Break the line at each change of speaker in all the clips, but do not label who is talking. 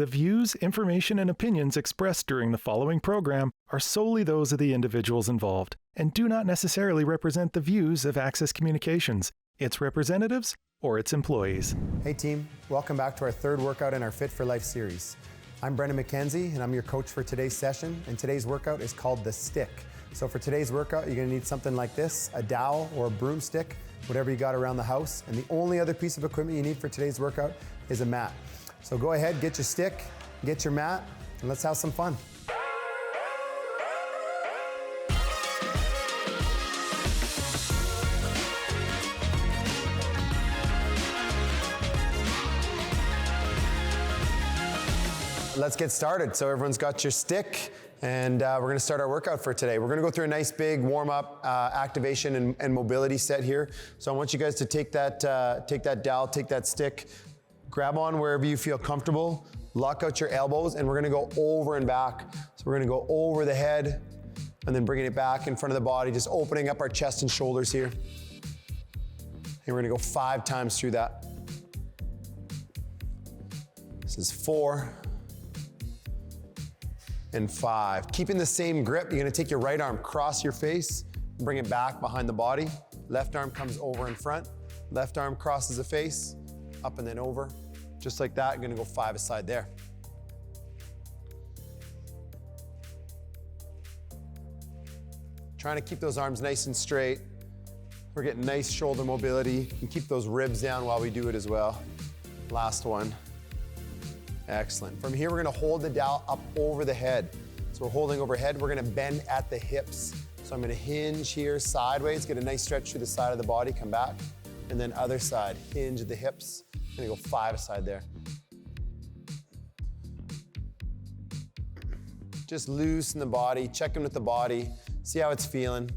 The views, information, and opinions expressed during the following program are solely those of the individuals involved and do not necessarily represent the views of Access Communications, its representatives, or its employees.
Hey team, welcome back to our third workout in our Fit for Life series. I'm Brendan McKenzie and I'm your coach for today's session, and today's workout is called the stick. So for today's workout, you're gonna need something like this, a dowel or a broomstick, whatever you got around the house, and the only other piece of equipment you need for today's workout is a mat. So go ahead, get your stick, get your mat, and let's have some fun. Let's get started. So everyone's got your stick, and we're gonna start our workout for today. We're gonna go through a nice big warm-up activation and mobility set here. So I want you guys to take that dowel, take that stick, grab on wherever you feel comfortable, lock out your elbows, and we're gonna go over and back. So we're gonna go over the head and then bringing it back in front of the body, just opening up our chest and shoulders here. And we're gonna go 5 times through that. This is 4 and 5. Keeping the same grip, you're gonna take your right arm, cross your face, bring it back behind the body. Left arm comes over in front. Left arm crosses the face, up and then over. Just like that, you're gonna go 5 aside there. Trying to keep those arms nice and straight. We're getting nice shoulder mobility, and keep those ribs down while we do it as well. Last one. Excellent. From here, we're gonna hold the dowel up over the head. So we're holding overhead, we're gonna bend at the hips. So I'm gonna hinge here sideways, get a nice stretch through the side of the body, come back, and then other side, hinge at the hips. I'm gonna go 5 aside there. Just loosen the body, check in with the body, see how it's feeling.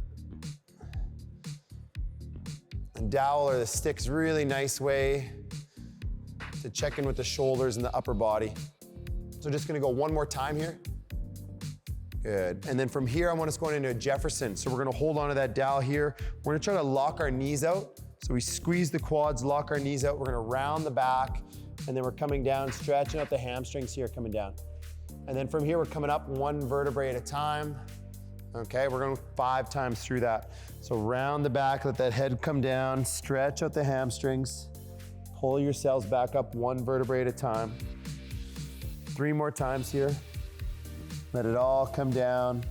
And dowel or the stick's really nice way to check in with the shoulders and the upper body. So just gonna go one more time here. Good. And then from here, I want us going into a Jefferson. So we're gonna hold onto that dowel here. We're gonna try to lock our knees out. So we squeeze the quads, lock our knees out. We're gonna round the back, and then we're coming down, stretching out the hamstrings here, coming down. And then from here, we're coming up 1 vertebrae at a time. Okay, we're going 5 times through that. So round the back, let that head come down, stretch out the hamstrings, pull yourselves back up 1 vertebrae at a time. 3 more times here. Let it all come down.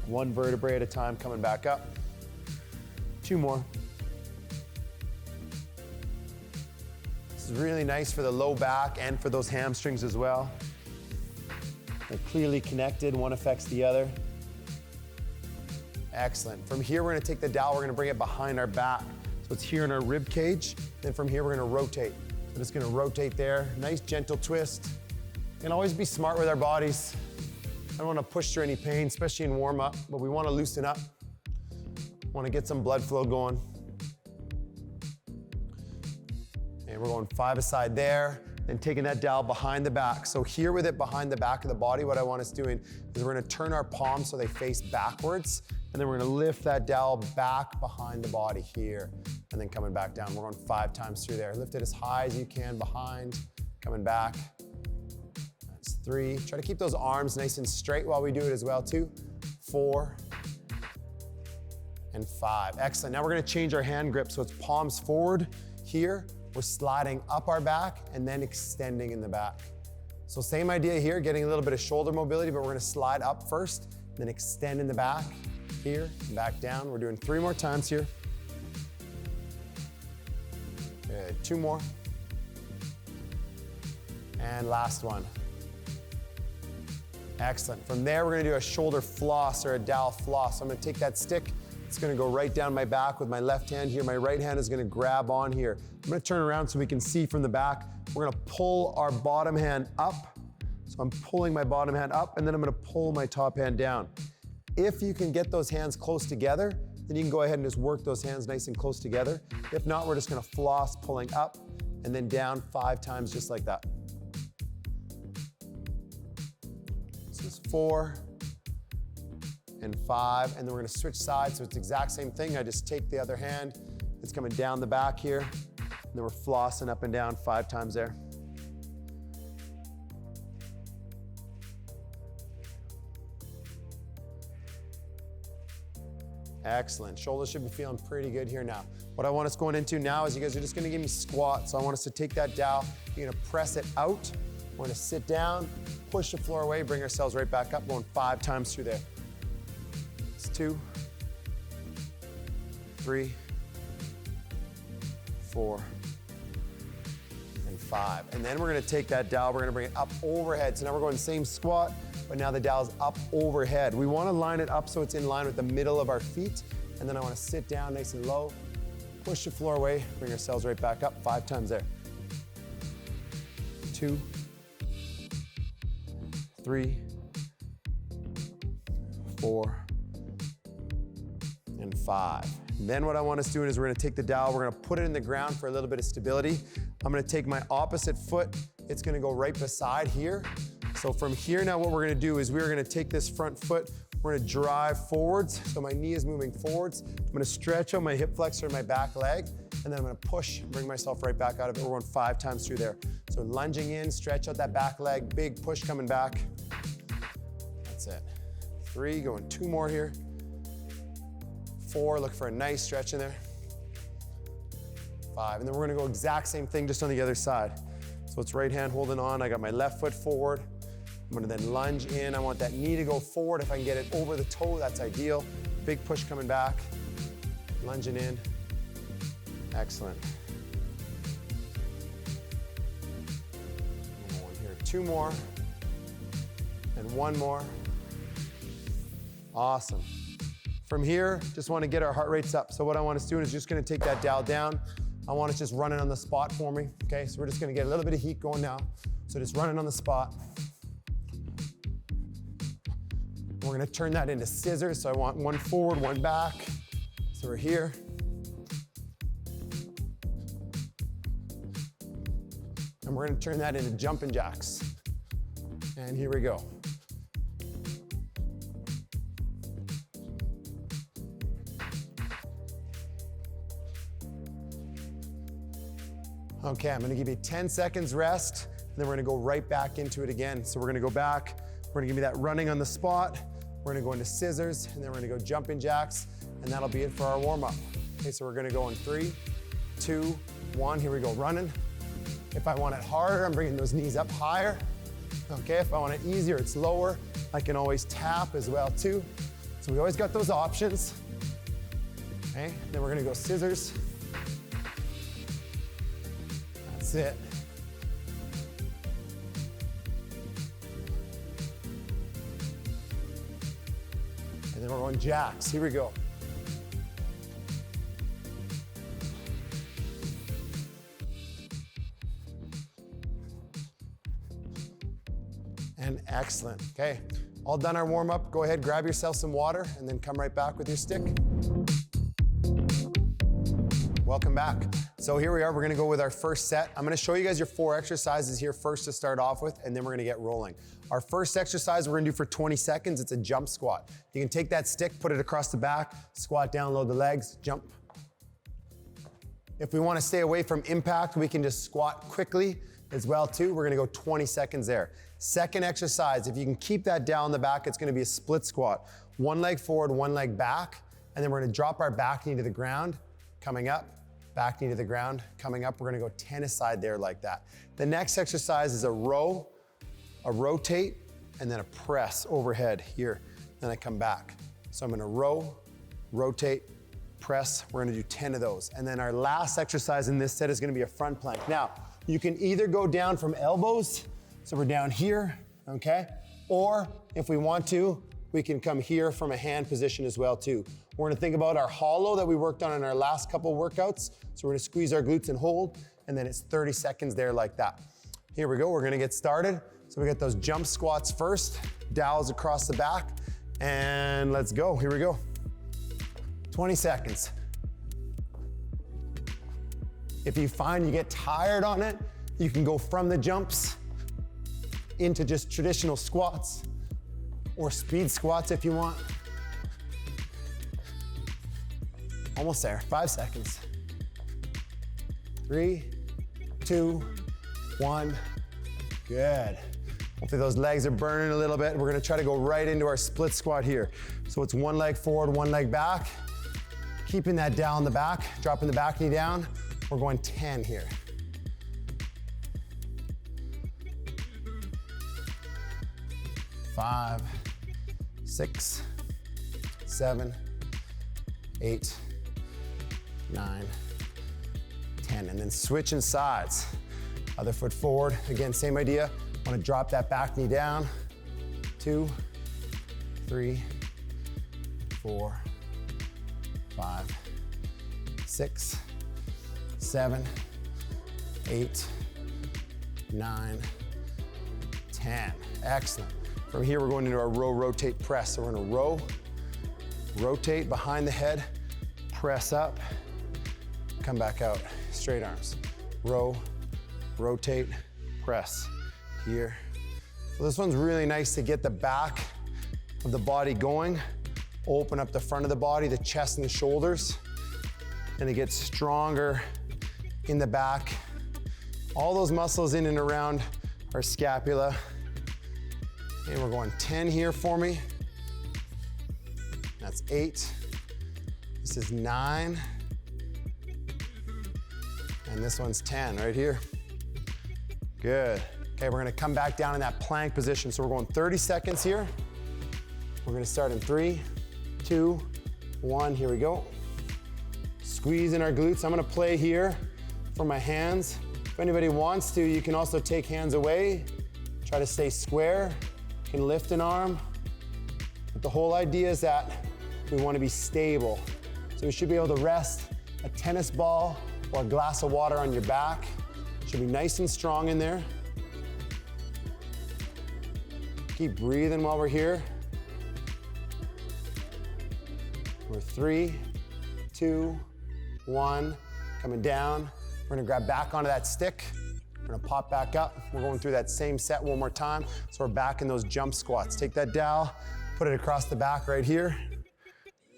1 vertebrae at a time, coming back up. 2 more. This is really nice for the low back and for those hamstrings as well. They're clearly connected, one affects the other. Excellent. From here, we're gonna take the dowel, we're gonna bring it behind our back. So it's here in our rib cage. Then from here, we're gonna rotate. So just gonna rotate there. Nice gentle twist. And always be smart with our bodies. I don't wanna push through any pain, especially in warm up, but we wanna loosen up. Wanna get some blood flow going. And we're going 5 aside there, then taking that dowel behind the back. So here with it behind the back of the body, what I want us doing is we're gonna turn our palms so they face backwards, and then we're gonna lift that dowel back behind the body here, and then coming back down. We're going 5 times through there. Lift it as high as you can behind, coming back. That's 3. Try to keep those arms nice and straight while we do it as well, 2, 4, and 5. Excellent. Now we're gonna change our hand grip. So it's palms forward here. We're sliding up our back and then extending in the back. So same idea here, getting a little bit of shoulder mobility, but we're gonna slide up first, then extend in the back here, back down. We're doing 3 more times here. Good, 2 more. And last one. Excellent. From there, we're gonna do a shoulder floss or a dowel floss. So I'm gonna take that stick, it's gonna go right down my back with my left hand here. My right hand is gonna grab on here. I'm gonna turn around so we can see from the back. We're gonna pull our bottom hand up. So I'm pulling my bottom hand up, and then I'm gonna pull my top hand down. If you can get those hands close together, then you can go ahead and just work those hands nice and close together. If not, we're just gonna floss, pulling up and then down 5 times just like that. This is 4 and 5, and then we're gonna switch sides, so it's the exact same thing. I just take the other hand, it's coming down the back here, and then we're flossing up and down 5 times there. Excellent. Shoulders should be feeling pretty good here now. What I want us going into now is you guys are just gonna give me squats. So I want us to take that dowel, you're gonna press it out. We're gonna sit down, push the floor away, bring ourselves right back up, going 5 times through there. It's 2, 3, 4, and 5. And then we're gonna take that dowel, we're gonna bring it up overhead. So now we're going same squat, but now the dowel's up overhead. We wanna line it up so it's in line with the middle of our feet. And then I wanna sit down nice and low, push the floor away, bring ourselves right back up, 5 times there. 2, 3, 4, and 5. And then what I want us doing is we're gonna take the dowel, we're gonna put it in the ground for a little bit of stability. I'm gonna take my opposite foot, it's gonna go right beside here. So from here now what we're gonna do is we're gonna take this front foot, we're gonna drive forwards, so my knee is moving forwards. I'm gonna stretch out my hip flexor and my back leg, and then I'm gonna push, bring myself right back out of it. We're going 5 times through there. So lunging in, stretch out that back leg, big push coming back. That's it. 3, going 2 more here. 4, look for a nice stretch in there. 5, and then we're gonna go exact same thing just on the other side. So it's right hand holding on, I got my left foot forward. I'm gonna then lunge in. I want that knee to go forward. If I can get it over the toe, that's ideal. Big push coming back, lunging in. Excellent. One here, 2 more, and 1 more. Awesome. From here, just wanna get our heart rates up. So what I want us doing is just gonna take that dowel down. I want us just running on the spot for me, okay? So we're just gonna get a little bit of heat going now. So just running on the spot. We're gonna turn that into scissors. So I want 1 forward, 1 back. So we're here. And we're gonna turn that into jumping jacks. And here we go. Okay, I'm gonna give you 10 seconds rest, and then we're gonna go right back into it again. So we're gonna go back, we're gonna give me that running on the spot, we're gonna go into scissors, and then we're gonna go jumping jacks, and that'll be it for our warm-up. Okay, so we're gonna go in 3, 2, 1, here we go, running. If I want it harder, I'm bringing those knees up higher. Okay, if I want it easier, it's lower. I can always tap as well too. So we always got those options. Okay, then we're gonna go scissors. That's it. And then we're going jacks. Here we go. And excellent. Okay, all done our warm up. Go ahead, grab yourself some water, and then come right back with your stick. Welcome back. So here we are, we're gonna go with our first set. I'm gonna show you guys your 4 exercises here first to start off with, and then we're gonna get rolling. Our first exercise we're gonna do for 20 seconds, it's a jump squat. You can take that stick, put it across the back, squat down, load the legs, jump. If we wanna stay away from impact, we can just squat quickly as well too. We're gonna go 20 seconds there. Second exercise, if you can keep that down in the back, it's gonna be a split squat. 1 leg forward, 1 leg back, and then we're gonna drop our back knee to the ground, coming up. Back knee to the ground, coming up. We're gonna go 10 aside there like that. The next exercise is a row, a rotate, and then a press overhead here. Then I come back. So I'm gonna row, rotate, press. We're gonna do 10 of those. And then our last exercise in this set is gonna be a front plank. Now, you can either go down from elbows, so we're down here, okay? Or if we want to, we can come here from a hand position as well too. We're gonna think about our hollow that we worked on in our last couple workouts. So we're gonna squeeze our glutes and hold, and then it's 30 seconds there like that. Here we go, we're gonna get started. So we got those jump squats first, dowels across the back, and let's go, here we go. 20 seconds. If you find you get tired on it, you can go from the jumps into just traditional squats or speed squats if you want. Almost there, 5 seconds. 3, 2, 1, good. Hopefully those legs are burning a little bit. We're gonna try to go right into our split squat here. So it's 1 leg forward, 1 leg back, Keeping that down in the back, dropping the back knee down. We're going 10 here. 5, 6, 7, 8, 9, 10. And then switching sides. Other foot forward. Again, same idea. Want to drop that back knee down. 2, 3, 4, 5, 6, 7, 8, 9, 10. Excellent. From here, we're going into our row, rotate, press. So we're gonna row, rotate behind the head, press up, come back out, straight arms. Row, rotate, press. Here. So this one's really nice to get the back of the body going, open up the front of the body, the chest and the shoulders, and it gets stronger in the back. All those muscles in and around our scapula. And we're going 10 here for me. That's 8. This is 9. And this one's 10 right here. Good. Okay, we're gonna come back down in that plank position. So we're going 30 seconds here. We're gonna start in 3, 2, 1, here we go. Squeeze in our glutes. I'm gonna play here for my hands. If anybody wants to, you can also take hands away. Try to stay square. You can lift an arm. But the whole idea is that we wanna be stable. So we should be able to rest a tennis ball or a glass of water on your back. Should be nice and strong in there. Keep breathing while we're here. We're 3, 2, 1. Coming down. We're gonna grab back onto that stick. We're gonna pop back up. We're going through that same set one more time. So we're back in those jump squats. Take that dowel, put it across the back right here.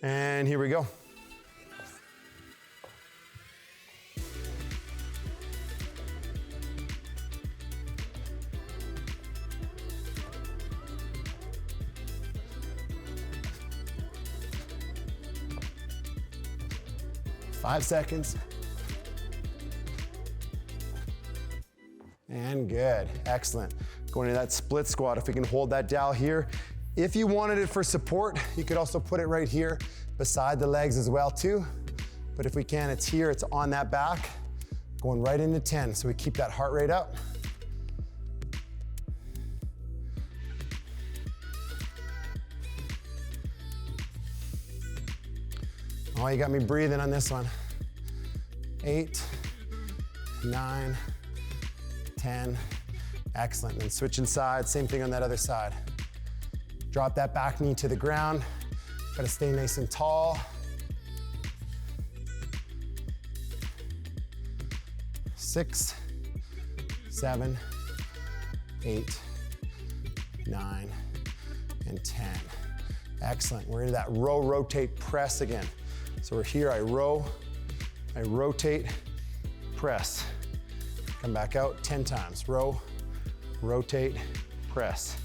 And here we go. Five seconds. And good, excellent. Going into that split squat, if we can hold that dowel here. If you wanted it for support, you could also put it right here beside the legs as well too. But if we can, it's here, it's on that back. Going right into 10, so we keep that heart rate up. Oh, you got me breathing on this one. 8, 9, 10. Excellent. Then switching sides, same thing on that other side. Drop that back knee to the ground. Gotta stay nice and tall. 6, 7, 8, 9, and 10. Excellent. We're into that row, rotate, press again. So we're here, I row, I rotate, press. Come back out 10 times. Row, rotate, press.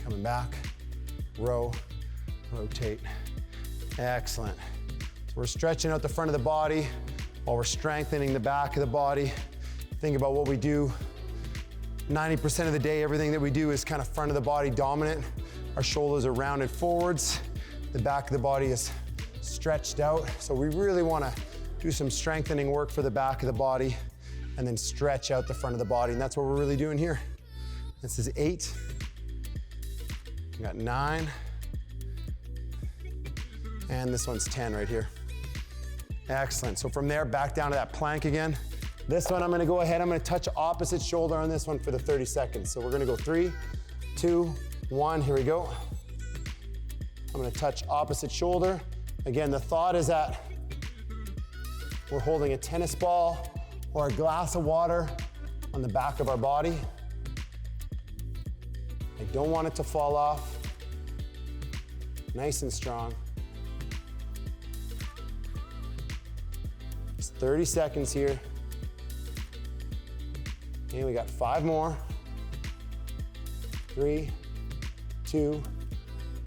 Coming back, row, rotate. Excellent. So we're stretching out the front of the body while we're strengthening the back of the body. Think about what we do. 90% of the day, everything that we do is kind of front of the body dominant. Our shoulders are rounded forwards. The back of the body is stretched out. So we really want to do some strengthening work for the back of the body and then stretch out the front of the body. And that's what we're really doing here. This is 8. We got 9. And this one's 10 right here. Excellent. So from there, back down to that plank again. This one, I'm gonna go ahead, I'm gonna touch opposite shoulder on this one for the 30 seconds. So we're gonna go 3, 2, 1, here we go. I'm gonna touch opposite shoulder. Again, the thought is that we're holding a tennis ball or a glass of water on the back of our body. I don't want it to fall off. Nice and strong. It's 30 seconds here. Okay, we got 5 more. 3, 2,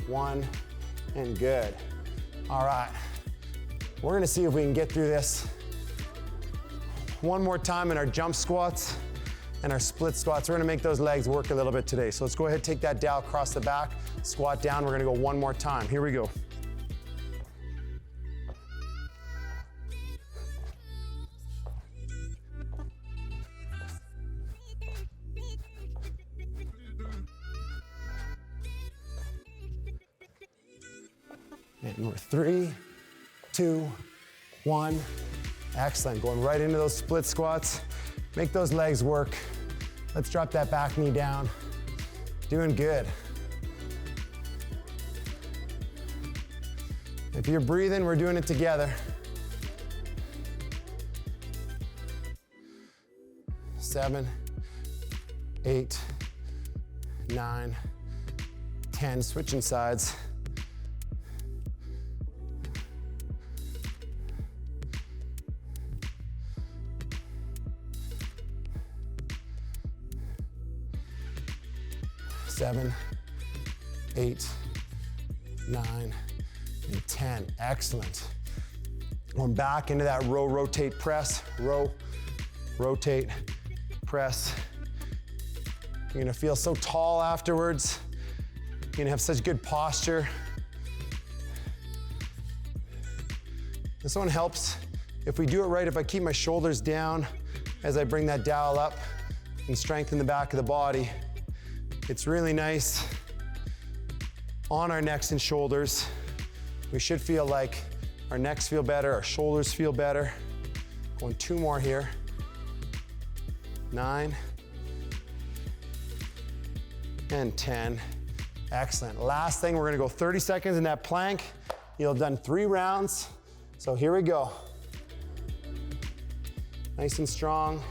1, and good. All right. We're gonna see if we can get through this one more time in our jump squats and our split squats. We're gonna make those legs work a little bit today. So let's go ahead, take that dowel across the back, squat down. We're gonna go one more time. Here we go. And we're 3, 2, 1. Excellent, going right into those split squats. Make those legs work. Let's drop that back knee down. Doing good. If you're breathing, we're doing it together. 7, 8, 9, 10, switching sides. 7, 8, 9, and 10. Excellent. Going back into that row, rotate, press, row, rotate, press. You're gonna feel so tall afterwards. You're gonna have such good posture. This one helps if we do it right, if I keep my shoulders down as I bring that dowel up and strengthen the back of the body. It's really nice on our necks and shoulders. We should feel like our necks feel better, our shoulders feel better. Going 2 more here. 9 and 10. Excellent. Last thing, we're gonna go 30 seconds in that plank. You'll have done 3 rounds. So here we go. Nice and strong.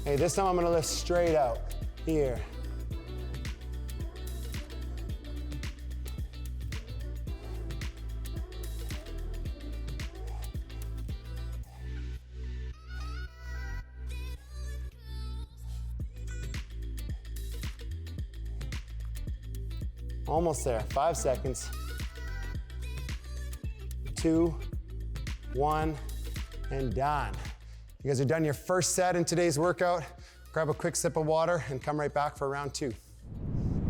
Hey, this time I'm gonna lift straight out. Here. Almost there, 5 seconds. 2, 1, and done. You guys are done your first set in today's workout. Grab a quick sip of water and come right back for round 2.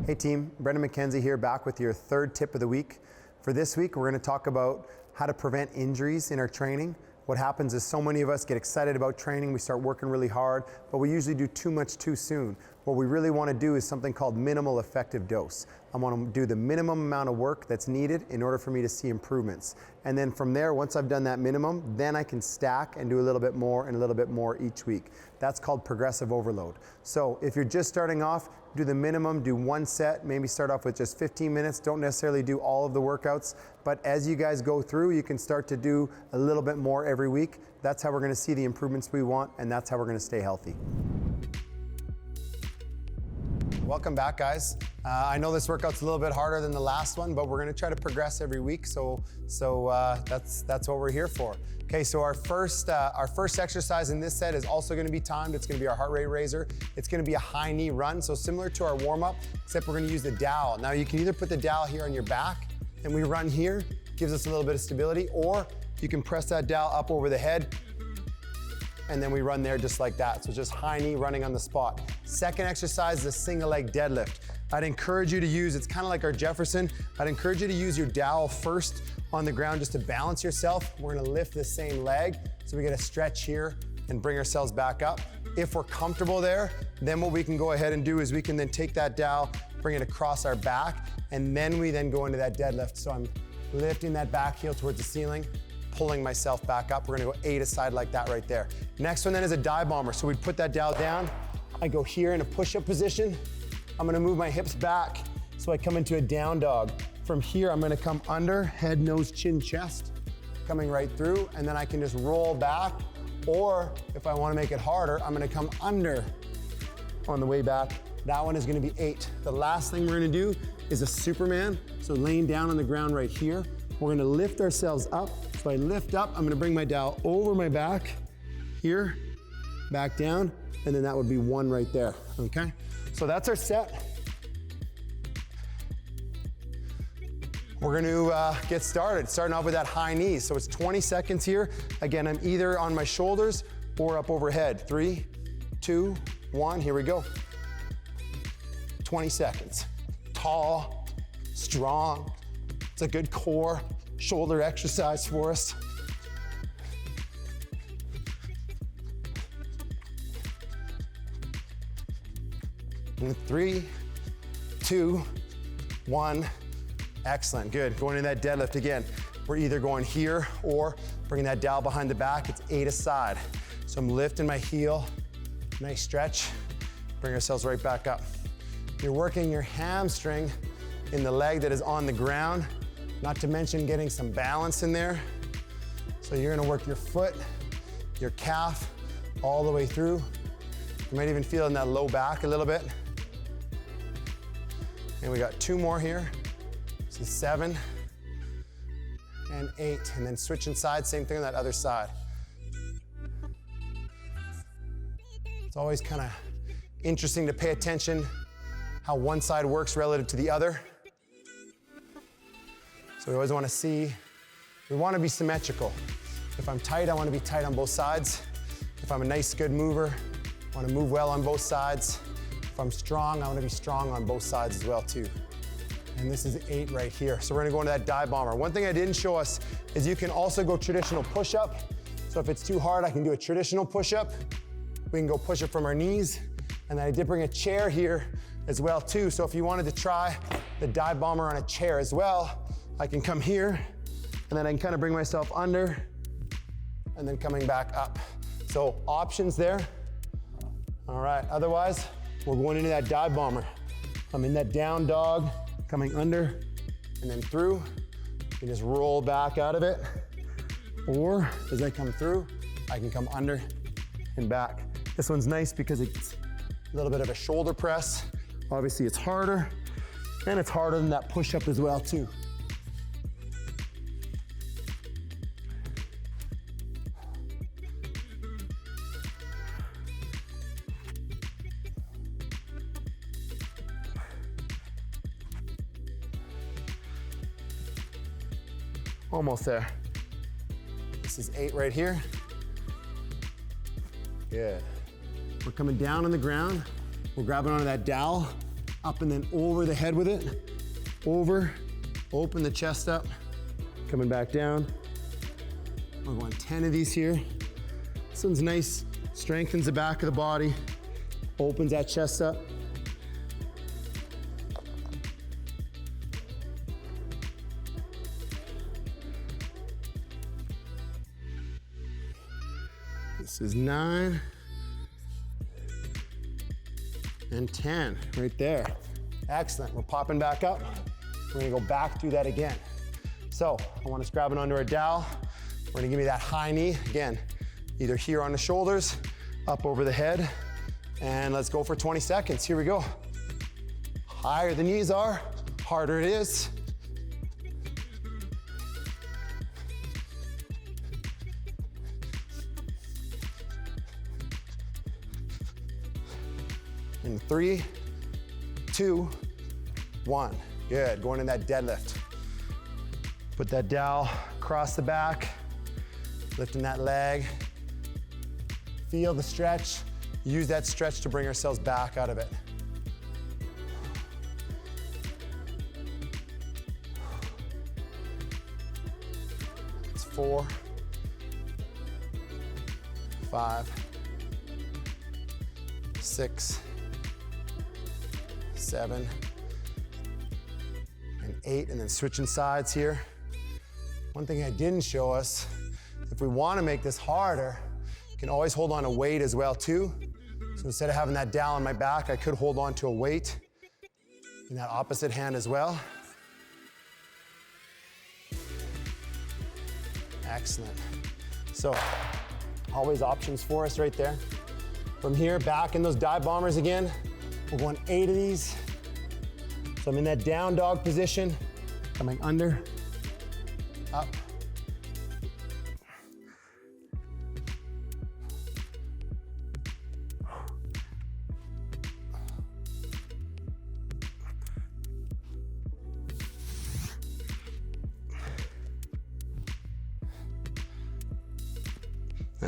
Hey team, Brendan McKenzie here, back with your 3rd tip of the week. For this week, we're gonna talk about how to prevent injuries in our training. What happens is so many of us get excited about training, we start working really hard, but we usually do too much too soon. What we really want to do is something called minimal effective dose. I want to do the minimum amount of work that's needed in order for me to see improvements. And then from there, once I've done that minimum, then I can stack and do a little bit more and a little bit more each week. That's called progressive overload. So if you're just starting off, do the minimum, do 1 set, maybe start off with just 15 minutes. Don't necessarily do all of the workouts, but as you guys go through, you can start to do a little bit more every week. That's how we're going to see the improvements we want, and that's how we're going to stay healthy. Welcome back, guys. I know this workout's a little bit harder than the last one, but we're gonna try to progress every week, so that's what we're here for. Okay, so our first exercise in this set is also gonna be timed. It's gonna be our heart rate raiser. It's gonna be a high knee run, so similar to our warm-up, except we're gonna use the dowel. Now you can either put the dowel here on your back, and we run here, gives us a little bit of stability, or you can press that dowel up over the head, and then we run there just like that. So just high knee running on the spot. Second exercise is a single leg deadlift. I'd encourage you to use, it's kind of like our Jefferson, I'd encourage you to use your dowel first on the ground just to balance yourself. We're gonna lift the same leg, so we get a stretch here and bring ourselves back up. If we're comfortable there, then what we can go ahead and do is we can then take that dowel, bring it across our back, and then we then go into that deadlift. So I'm lifting that back heel towards the ceiling, pulling myself back up. We're gonna go 8 aside like that right there. Next one then is a dive bomber. So we put that dowel down. I go here in a push-up position. I'm gonna move my hips back so I come into a down dog. From here, I'm gonna come under, head, nose, chin, chest, coming right through, and then I can just roll back, or if I wanna make it harder, I'm gonna come under on the way back. That one is gonna be 8. The last thing we're gonna do is a Superman. So laying down on the ground right here, we're gonna lift ourselves up. So I lift up, I'm gonna bring my dowel over my back, here, back down, and then that would be 1 right there, okay? So that's our set. we're gonna get started, starting off with that high knee. So it's 20 seconds here. Again, I'm either on my shoulders or up overhead. 3, 2, 1, here we go. 20 seconds. Tall, strong. It's a good core shoulder exercise for us. And 3, 2, 1. Excellent, good. Going into that deadlift again. We're either going here or bringing that dowel behind the back. It's 8 aside. So I'm lifting my heel, nice stretch. Bring ourselves right back up. You're working your hamstring in the leg that is on the ground, not to mention getting some balance in there. So you're gonna work your foot, your calf, all the way through. You might even feel in that low back a little bit. And we got 2 more here. So 7 and 8, and then switching sides, same thing on that other side. It's always kind of interesting to pay attention how one side works relative to the other. So we always want to see, we want to be symmetrical. If I'm tight, I want to be tight on both sides. If I'm a nice, good mover, I want to move well on both sides. If I'm strong, I want to be strong on both sides as well too. And this is 8 right here. So we're gonna go into that dive bomber. One thing I didn't show us is you can also go traditional push-up. So if it's too hard, I can do a traditional push-up. We can go push up from our knees. And then I did bring a chair here as well too. So if you wanted to try the dive bomber on a chair as well, I can come here and then I can kind of bring myself under and then coming back up. So options there. All right, otherwise, we're going into that dive bomber. I'm in that down dog, coming under and then through. You can just roll back out of it. Or as I come through, I can come under and back. This one's nice because it's a little bit of a shoulder press. Obviously it's harder, and it's harder than that push-up as well too. Almost there. This is 8 right here. Good. We're coming down on the ground. We're grabbing onto that dowel, up and then over the head with it. Over, open the chest up, coming back down. We're going 10 of these here. This one's nice, strengthens the back of the body, opens that chest up. This is 9 and 10 right there. Excellent, we're popping back up. We're gonna go back through that again. So I want us grabbing onto our dowel. We're gonna give me that high knee. Again, either here on the shoulders, up over the head, and let's go for 20 seconds. Here we go. Higher the knees are, harder it is. In 3, 2, 1. Good, going in that deadlift. Put that dowel across the back, lifting that leg. Feel the stretch. Use that stretch to bring ourselves back out of it. It's 4, 5, 6, 7, and 8, and then switching sides here. One thing I didn't show us, if we want to make this harder, you can always hold on to weight as well too. So instead of having that dowel on my back, I could hold on to a weight in that opposite hand as well. Excellent. So always options for us right there. From here, back in those dive bombers again. We're going 8 of these. So I'm in that down dog position, coming under, up.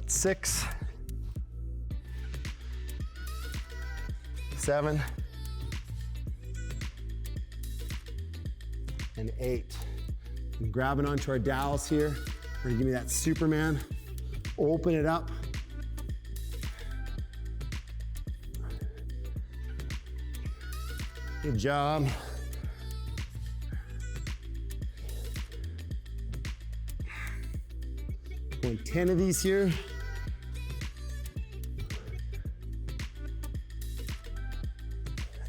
6, 7, and 8. And grabbing onto our dowels here. We're gonna give me that Superman. Open it up. Good job. Going 10 of these here.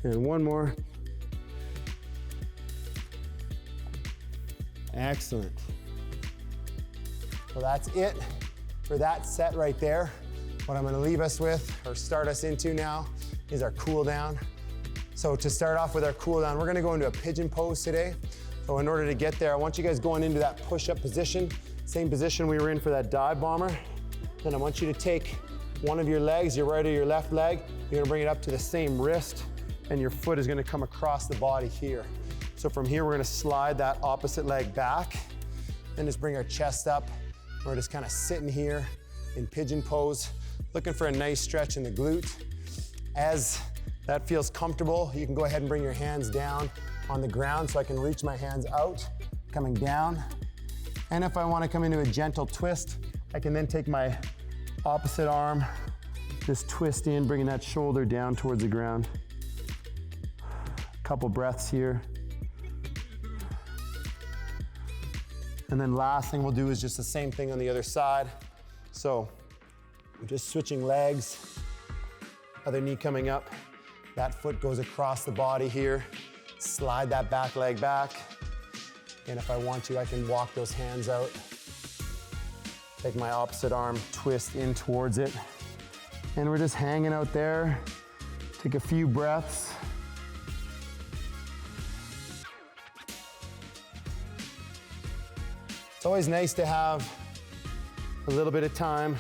And one more. Excellent. So that's it for that set right there. What I'm gonna leave us with, or start us into now, is our cool down. So to start off with our cool down, we're gonna go into a pigeon pose today. So in order to get there, I want you guys going into that push-up position, same position we were in for that dive bomber. Then I want you to take one of your legs, your right or your left leg, you're gonna bring it up to the same wrist, and your foot is gonna come across the body here. So from here, we're gonna slide that opposite leg back, then just bring our chest up. We're just kind of sitting here in pigeon pose, looking for a nice stretch in the glute. As that feels comfortable, you can go ahead and bring your hands down on the ground so I can reach my hands out, coming down. And if I want to come into a gentle twist, I can then take my opposite arm, just twist in, bringing that shoulder down towards the ground. Couple breaths here. And then last thing we'll do is just the same thing on the other side. So I'm just switching legs, other knee coming up. That foot goes across the body here. Slide that back leg back. And if I want to, I can walk those hands out. Take my opposite arm, twist in towards it. And we're just hanging out there. Take a few breaths. It's always nice to have a little bit of time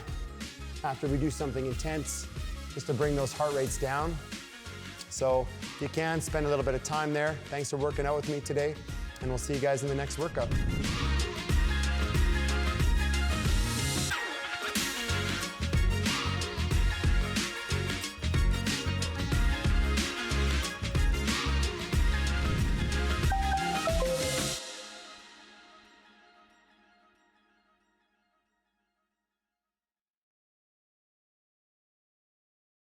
after we do something intense, just to bring those heart rates down. So if you can, spend a little bit of time there. Thanks for working out with me today, and we'll see you guys in the next workout.